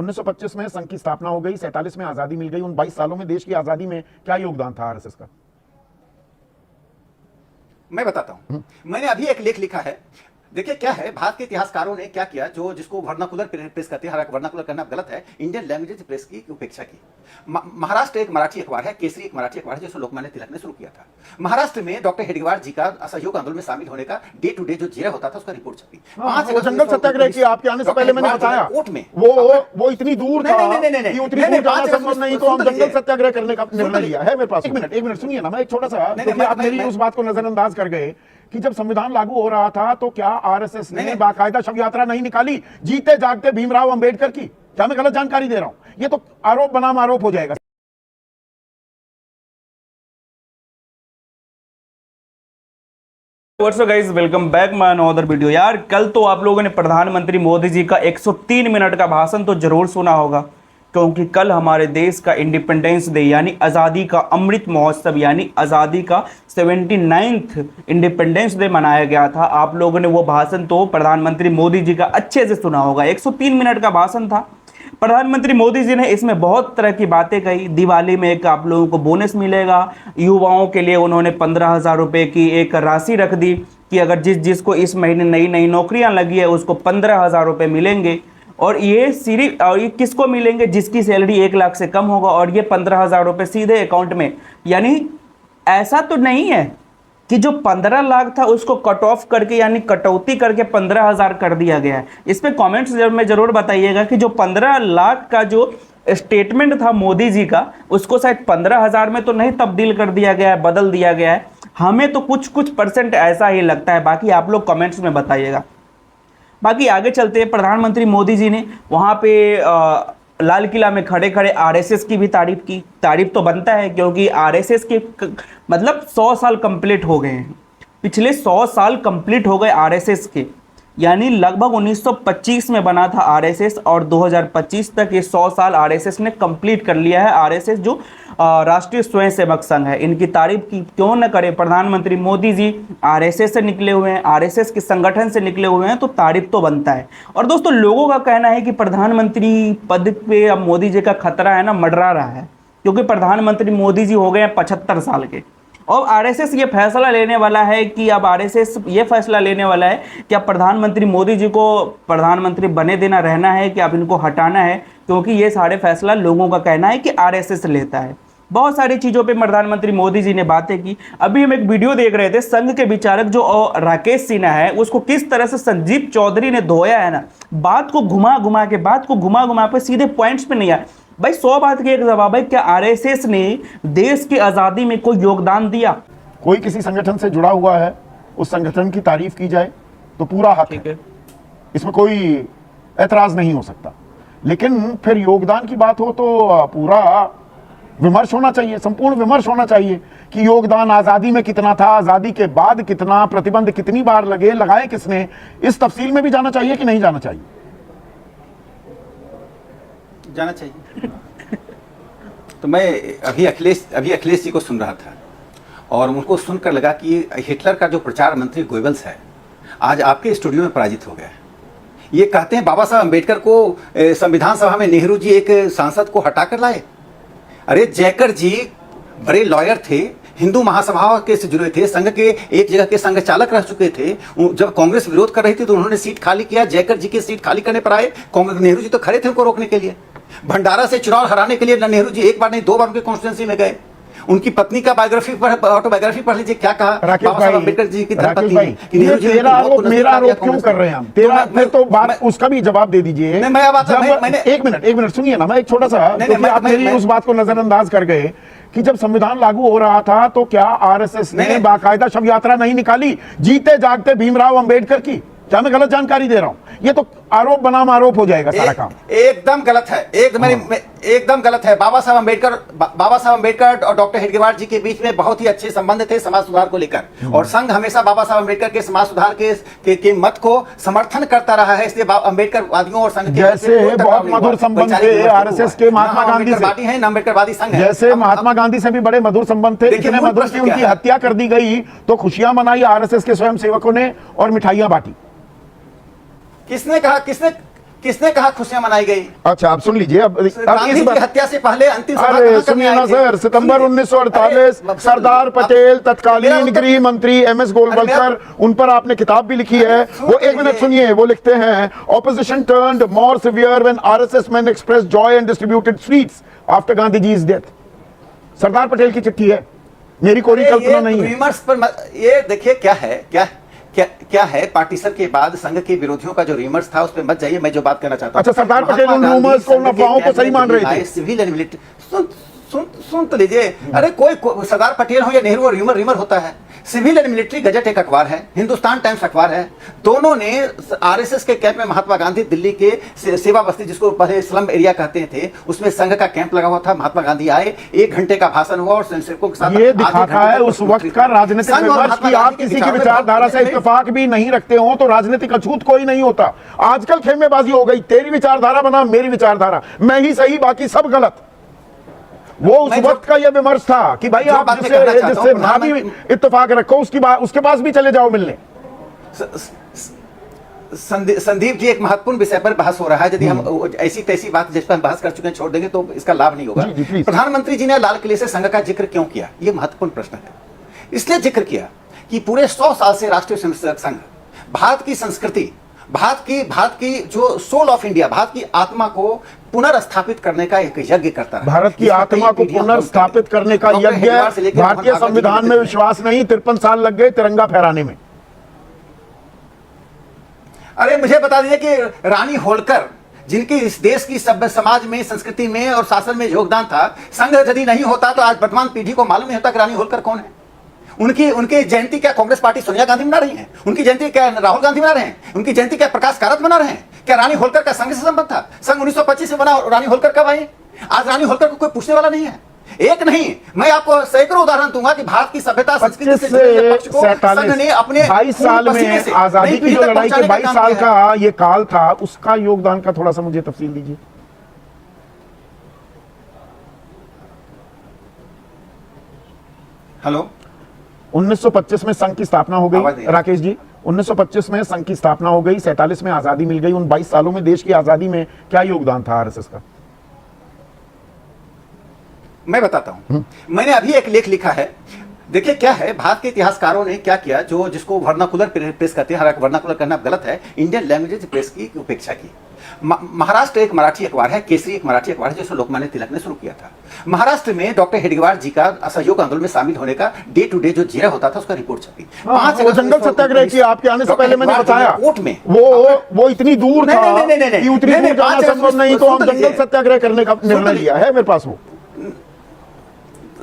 1925 में संघ की स्थापना हो गई, 47 में आजादी मिल गई। उन 22 सालों में देश की आजादी में क्या योगदान था आरएसएस का? मैं बताता हूं। मैंने अभी एक लेख लिखा है। देखिए क्या है, भारत के इतिहासकारों ने क्या किया, जो जिसको वर्नाकुलर प्रेस कहते हैं, हालांकि वर्नाकुलर करना गलत है, इंडियन लैंग्वेज प्रेस की उपेक्षा की। महाराष्ट्र एक मराठी अखबार है, केसरी एक मराठी अखबार है, जिसको लोकमान्य तिलक ने शुरू किया था। महाराष्ट्र में डॉक्टर हेडगेवार जी का असहयोग आंदोलन में शामिल होने का डे टू डे जो जिया होता था, उसका रिपोर्ट छपी। जंगल सत्याग्रह की आपके आने से पहले मैंने बताया, कोर्ट में वो इतनी दूर था कि उतनी दूर जाना संभव नहीं, तो हम जंगल सत्याग्रह करने का निर्णय लिया है। मेरे पास एक मिनट सुनिए ना, मैं एक छोटा सा, क्योंकि आप मेरी उस बात को नजरअंदाज कर गए कि जब संविधान लागू हो रहा था तो क्या आरएसएस ने बाकायदा शव यात्रा नहीं निकाली जीते जागते भीमराव अंबेडकर की? क्या मैं गलत जानकारी दे रहा हूं? ये तो आरोप बनाम आरोप हो जाएगा। Guys, welcome back my another video. यार कल तो आप लोगों ने प्रधानमंत्री मोदी जी का 103 मिनट का भाषण तो जरूर सुना होगा, क्योंकि कल हमारे देश का इंडिपेंडेंस डे यानी आज़ादी का अमृत महोत्सव यानी आज़ादी का 79th इंडिपेंडेंस डे मनाया गया था। आप लोगों ने वो भाषण तो प्रधानमंत्री मोदी जी का अच्छे से सुना होगा। 103 मिनट का भाषण था। प्रधानमंत्री मोदी जी ने इसमें बहुत तरह की बातें कही। दिवाली में एक आप लोगों को बोनस मिलेगा, युवाओं के लिए उन्होंने 15,000 रुपये की एक राशि रख दी कि अगर जिसको इस महीने नई नई नौकरियां लगी है उसको 15,000 रुपये मिलेंगे। और ये सिर्फ ये किसको मिलेंगे? जिसकी सैलरी 1 लाख से कम होगा, और ये 15,000 रुपये सीधे अकाउंट में। यानी ऐसा तो नहीं है कि जो 15 लाख था उसको कट ऑफ करके यानी कटौती करके 15,000 कर दिया गया है। इस पे कमेंट्स में जरूर बताइएगा कि जो 15 लाख का जो स्टेटमेंट था मोदी जी का, उसको शायद 15,000 में तो नहीं तब्दील कर दिया गया है, बदल दिया गया है। हमें तो कुछ परसेंट ऐसा ही लगता है, बाकी आप लोग कमेंट्स में बताइएगा। बाकी आगे चलते हैं। प्रधानमंत्री मोदी जी ने वहाँ पे लाल किला में खड़े खड़े आरएसएस की भी तारीफ की। तारीफ तो बनता है, क्योंकि आरएसएस के मतलब 100 साल कंप्लीट हो गए हैं। पिछले 100 साल कंप्लीट हो गए आरएसएस के, यानी लगभग 1925 में बना था आरएसएस, और 2025 तक ये 100 साल आरएसएस ने कंप्लीट कर लिया है। आरएसएस जो राष्ट्रीय स्वयंसेवक संघ है, इनकी तारीफ की क्यों न करें। प्रधानमंत्री मोदी जी आरएसएस से निकले हुए हैं, आरएसएस के संगठन से निकले हुए हैं, तो तारीफ तो बनता है। और दोस्तों, लोगों का कहना है कि प्रधानमंत्री पद पे अब मोदी जी का खतरा है ना, मंडरा रहा है, क्योंकि प्रधानमंत्री मोदी जी हो गए हैं 75 साल के। और आरएसएस ये फैसला लेने वाला है कि अब आरएसएस ये फैसला लेने वाला है कि अब प्रधानमंत्री मोदी जी को प्रधानमंत्री बने देना रहना है कि अब इनको हटाना है, क्योंकि ये सारे फैसला लोगों का कहना है कि आरएसएस लेता है। बहुत सारी चीज़ों पे प्रधानमंत्री मोदी जी ने बातें की। अभी हम एक वीडियो देख रहे थे, संघ के विचारक जो राकेश सिन्हा है, उसको किस तरह से संजीव चौधरी ने धोया है ना, बात को घुमा घुमा पे सीधे पॉइंट्स पे नहीं आया। भाई 100 बात की एक जवाब है, क्या आरएसएस ने देश की आज़ादी में कोई योगदान दिया? कोई किसी संगठन से जुड़ा हुआ है, उस संगठन की तारीफ की जाए तो पूरा हक है, इसमें कोई ऐतराज नहीं हो सकता। लेकिन फिर योगदान की बात हो तो पूरा विमर्श होना चाहिए, संपूर्ण विमर्श होना चाहिए कि योगदान आज़ादी में कितना था, आज़ादी के बाद कितना, प्रतिबंध कितनी बार लगाए किसने, इस तफसील में भी जाना चाहिए कि नहीं जाना चाहिए? जाना चाहिए। तो मैं अभी अखिलेश जी को सुन रहा था, और उनको सुनकर लगा कि हिटलर का जो प्रचार मंत्री गोयबल्स है आज आपके स्टूडियो में पराजित हो गया है। ये कहते हैं बाबा साहब अम्बेडकर को संविधान सभा में नेहरू जी एक सांसद को हटाकर लाए। अरे जयकर जी बड़े लॉयर थे, हिंदू महासभा के से जुड़े थे, संघ के एक जगह के संघ चालक रह चुके थे। जब कांग्रेस विरोध कर रही थी तो उन्होंने सीट खाली किया, जयकर जी की सीट खाली करने पर आए। कांग्रेस नेहरू जी तो खड़े थे उनको रोकने के लिए। भंडारा से चुनाव हराने के लिए नेहरू जी एक बार नहीं 2 बार उनके कॉन्स्टिट्यूंसी में गए। उनकी पत्नी का ऑटोबायोग्राफी पढ़ लीजिए, क्या कहा बाबा साहब अम्बेडकर जी की धर्मपत्नी ने। मेरा आरोप क्यों कर रहे हैं हम? फिर तो बात उसका भी जवाब दे दीजिए। एक मिनट सुनिए ना, मैं एक छोटा सा, आप मेरी उस बात को नजरअंदाज कर गए कि जब संविधान लागू हो रहा था तो क्या आरएसएस ने बाकायदा शव यात्रा नहीं निकाली जीते जागते भीमराव अंबेडकर की? क्या मैं गलत जानकारी दे रहा हूं? ये तो आरोप बनाम आरोप हो जाएगा सारा काम। एकदम गलत है, एकदम गलत है। बाबा साहब अम्बेडकर और डॉक्टर हेडगेवार जी के बीच में बहुत ही अच्छे संबंध थे समाज सुधार को लेकर, और संघ हमेशा बाबा साहब अम्बेडकर के समाज सुधार के मत को समर्थन करता रहा है। इसलिए अम्बेडकर वादियों और संघ के जैसे बहुत मधुर संबंध थे आरएसएस के महात्मा गांधी से, है अम्बेडकरवादी संघ, जैसे महात्मा गांधी से भी बड़े मधुर संबंध थे। इतने मधुर की उनकी हत्या कर दी गई तो खुशियां मनाई आरएसएस के स्वयं सेवकों ने और मिठाइयां बांटी। किसने कहा? किसने कहा खुशियां मनाई गई? अच्छा, आप सुन लीजिए। अब गांधी इस की हत्या से पहले अंतिम सभा अरे कहाँ करने सुनिए आए ना थे? सर, सितंबर सुनिए। 1948 अरे, सरदार आप- पटेल मेरा तत्कालीन उत्तर- गृह मंत्री MS गोलवलकर, उन पर आपने किताब भी लिखी है। वो एक मिनट सुनिए, वो लिखते हैं, opposition turned more severe when RSS men expressed joy and distributed sweets after Gandhiji's death। Sardar Patel की चिट्ठी है, मेरी कोई कल्पना नहीं है। रूमर्स पर ये देखिए क्या है, क्या है पार्टीशन के बाद संघ के विरोधियों का जो रूमर्स था उस पर मत जाइए। मैं जो बात कहना चाहता हूं, अच्छा, सरदार पटेल उन महात्मा रूमर्स को, उन गांधी अफवाहों को सही मान रहे थे? सिविल एंड मिलिट्री, सुन तो लीजिए। अरे कोई सरदार पटेल हो या नेहरू, रूमर होता है। सिविल एंड मिलिट्री गजट एक अखबार है, हिंदुस्तान टाइम्स अखबार है। दोनों ने आरएसएस के कैंप में महात्मा गांधी दिल्ली के सेवा बस्ती, जिसको पहले स्लम एरिया कहते थे, उसमें संघ का कैंप लगा हुआ था। महात्मा गांधी आए, 1 घंटे का भाषण हुआ और स्वयंसेवकों के साथ। ये दिखाता है उस वक्त का राजनीतिक विमर्श कि आप किसी की विचारधारा से इत्तेफाक भी नहीं रखते हो तो राजनीतिक अछूत कोई नहीं होता। आजकल खेमेबाजी हो गई, तेरी विचारधारा बना मेरी विचारधारा, मैं ही सही बाकी सब गलत। वो उस वक्त का यह विमर्श था कि भाई आप जिससे ना भी इत्तेफाक रखो उसके पास भी चले जाओ मिलने। संदीप जी, एक महत्वपूर्ण विषय पर बहस हो रहा है। यदि हम ऐसी तैसी बात जिस पर हम बहस कर चुके हैं छोड़ देंगे तो इसका लाभ नहीं होगा। प्रधानमंत्री जी ने लाल किले से संघ का जिक्र क्यों किया, यह महत्वपूर्ण प्रश्न है। इसलिए जिक्र किया कि पूरे 100 साल से राष्ट्रीय स्वयंसेवक संघ भारत की संस्कृति, भारत की जो सोल ऑफ इंडिया, भारत की आत्मा को पुनर्स्थापित करने का एक यज्ञ करता है। भारत की आत्मा को पुनर्स्थापित करने का यज्ञ। भारतीय संविधान में विश्वास नहीं, 53 साल लग गए तिरंगा फहराने में। अरे मुझे बता दीजिए कि रानी होलकर, जिनकी इस देश की सभ्य समाज में, संस्कृति में और शासन में योगदान था, संघ यदि नहीं होता तो आज वर्तमान पीढ़ी को मालूम नहीं होता कि रानी होलकर कौन है। उनकी जयंती क्या कांग्रेस पार्टी सोनिया गांधी मना रही है? उनकी जयंती क्या राहुल गांधी मना रहे हैं? उनकी जयंती क्या प्रकाश कारत मना रहे हैं? क्या रानी होलकर का संघ से संबंध था? संघ 1925 में बना, रानी होलकर कब आई? आज रानी होलकर को कोई पूछने वाला नहीं है। एक नहीं, मैं आपको सैकड़ों उदाहरण दूंगा कि भारत की सभ्यता संस्कृति से जुड़े पक्ष को संघ ने अपने 22 साल में आजादी की जो लड़ाई के 22 साल का ये काल था, उसका योगदान का थोड़ा सा मुझे तफसील दीजिए। हेलो, 1925 में संघ की स्थापना हो गई राकेश जी, 1925 में संघ की स्थापना हो गई, 47 में आजादी मिल गई। उन 22 सालों में देश की आजादी में क्या योगदान था आरएसएस का? मैं बताता हूं। मैंने अभी एक लेख लिखा है। देखिए क्या है, भारत के इतिहासकारों ने क्या किया, जिसको वर्नाकुलर प्रेस कहते हैं, हालांकि वर्नाकुलर करना गलत है, इंडियन लैंग्वेज प्रेस की उपेक्षा की। महाराष्ट्र एक मराठी अखबार है, केसरी एक मराठी अखबार है, जिसे लोकमान्य तिलक ने शुरू किया था। महाराष्ट्र में डॉक्टर हेडगेवार जी का असहयोग आंदोलन में शामिल होने का डे टू डे जो जीरा होता था, उसका रिपोर्ट छपी। 5 वो जंगल सत्याग्रह की आपके आने से पहले मैंने बताया, कोर्ट में वो इतनी दूर था कि उतनी दूर जाना संभव नहीं, तो हम जंगल सत्याग्रह करने का निर्णय लिया है। मेरे पास वो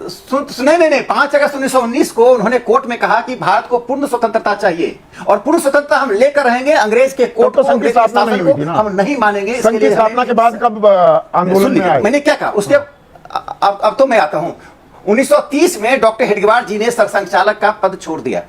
नहीं, 5 अगस्त 1919 को उन्होंने कोर्ट में कहा कि भारत को पूर्ण स्वतंत्रता चाहिए और पूर्ण स्वतंत्रता हम लेकर रहेंगे। अंग्रेज के कोर्ट को, संघ की स्थापना नहीं हुई थी ना, हम नहीं मानेंगे। संघ की स्थापना के बाद कब आंदोलन में आए? मैंने क्या कहा उसके अब तो मैं आता हूं। 1930 में डॉक्टर हेडगेवार जी ने सरसंघचालक का पद छोड़ दिया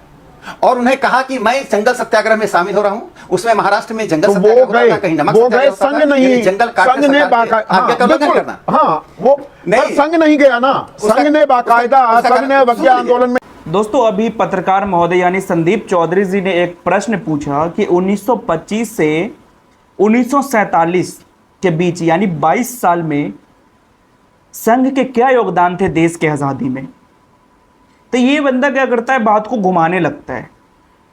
और उन्हें कहा कि मैं जंगल सत्याग्रह में शामिल हो रहा हूं। उसमें महाराष्ट्र में जंगल सत्याग्रह होता था, कहीं नमक सत्याग्रह होता था, संघ नहीं, जंगल संघ ने बाकायदा, हाँ वो संघ नहीं गया ना, संघ ने बाकायदा, संघ ने अवज्ञा आंदोलन में। दोस्तों, अभी पत्रकार महोदय यानी संदीप चौधरी जी ने एक प्रश्न पूछा कि 1925 से 1947 के बीच यानी 22 साल में संघ के क्या योगदान थे देश के आज़ादी में। तो ये बंदा क्या करता है, बात को घुमाने लगता है,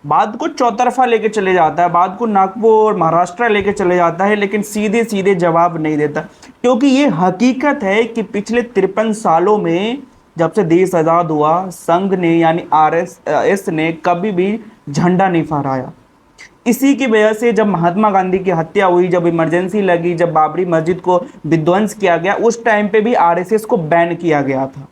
बात को चौतरफा लेके चले जाता है, बात को नागपुर महाराष्ट्र लेके चले जाता है, लेकिन सीधे सीधे जवाब नहीं देता। क्योंकि ये हकीकत है कि पिछले 53 सालों में जब से देश आज़ाद हुआ, संघ ने यानी आरएसएस ने कभी भी झंडा नहीं फहराया। इसी की वजह से जब महात्मा गांधी की हत्या हुई, जब इमरजेंसी लगी, जब बाबरी मस्जिद को विध्वंस किया गया, उस टाइम पे भी आरएसएस को बैन किया गया था।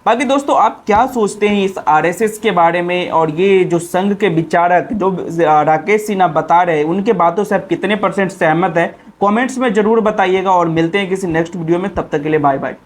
बाकी दोस्तों, आप क्या सोचते हैं इस आरएसएस के बारे में, और ये जो संघ के विचारक जो राकेश सिन्हा बता रहे हैं, उनके बातों से आप कितने % सहमत है? कमेंट्स में जरूर बताइएगा और मिलते हैं किसी नेक्स्ट वीडियो में। तब तक के लिए बाय बाय।